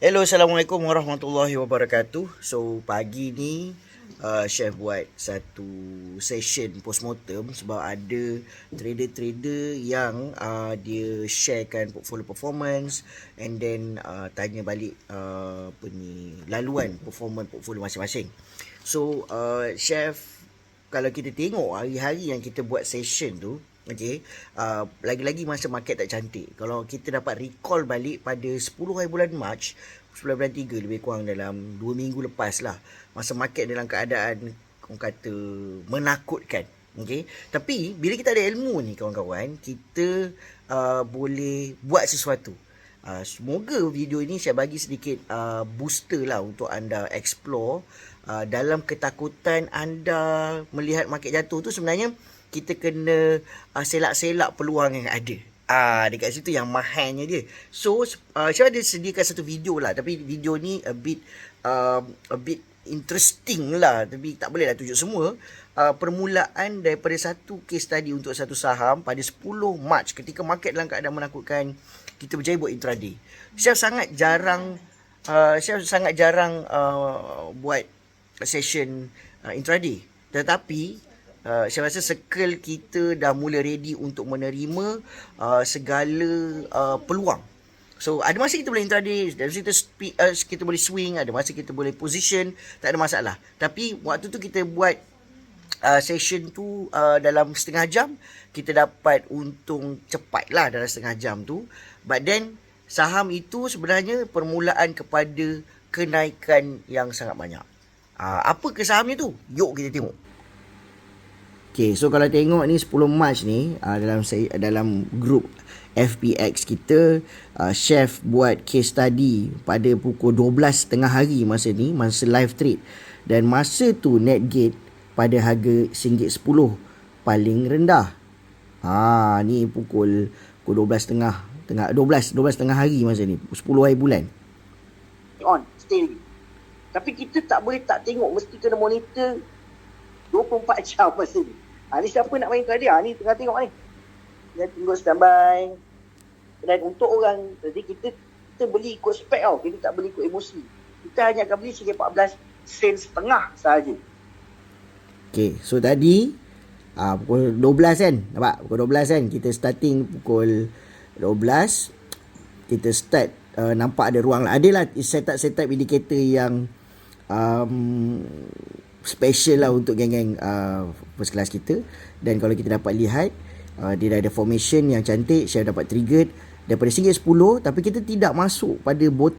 Hello, Assalamualaikum warahmatullahi wabarakatuh. So, pagi ni Chef buat satu session postmortem sebab ada trader-trader yang dia sharekan portfolio performance and then tanya balik laluan performance portfolio masing-masing. So, Chef, kalau kita tengok hari-hari yang kita buat session tu, okay, lagi-lagi masa market tak cantik. Kalau kita dapat recall balik pada 10 hari bulan Mac, 10 bulan 3 lebih kurang dalam 2 minggu lepas lah, masa market dalam keadaan orang kata menakutkan. Okay? Tapi bila kita ada ilmu ni kawan-kawan, kita boleh buat sesuatu. Semoga video ini saya bagi sedikit booster lah untuk anda explore. Dalam ketakutan anda melihat market jatuh tu, sebenarnya kita kena selak-selak peluang yang ada. Dekat situ yang mahalnya dia. So, saya ada sediakan satu video lah. Tapi video ni a bit interesting lah. Tapi tak boleh lah tunjuk semua. Permulaan daripada satu case study untuk satu saham pada 10 Mac. Ketika market dalam keadaan menakutkan, kita berjaya buat intraday. Saya sangat jarang buat session intraday. Tetapi saya rasa circle kita dah mula ready untuk menerima segala peluang. So, ada masa kita boleh intraday, ada masa kita boleh swing, ada masa kita boleh position, tak ada masalah. Tapi waktu tu kita buat session tu dalam setengah jam, kita dapat untung cepat lah dalam setengah jam tu. But then, saham itu sebenarnya permulaan kepada kenaikan yang sangat banyak. Apa ke sahamnya tu? Yuk kita tengok. Okay, so kalau tengok ni 10 Mac ni dalam group FPX kita, Chef buat case study pada pukul 12 tengah hari masa ni, masa live trade. Dan masa tu net gate pada harga RM10 paling rendah. Ni pukul 12 tengah hari masa ni, 10 hari bulan. On, still. Tapi kita tak boleh tak tengok, mesti kena monitor 24 jam masa ni. Ni siapa nak main tadi? Ni tengah tengok ni. Dia tunggu standby. Dan untuk orang, jadi kita beli ikut spek tau. Kita tak beli ikut emosi. Kita hanya akan beli RM14 setengah sahaja. Okay, so tadi pukul 12 kan? Nampak? Pukul 12 kan? Kita starting pukul 12. Kita start nampak ada ruang lah. Adalah setup indicator yang special lah untuk geng-geng first class kita. Dan kalau kita dapat lihat, dia dah ada formation yang cantik. Saya dapat triggered daripada RM10, tapi kita tidak masuk pada bottom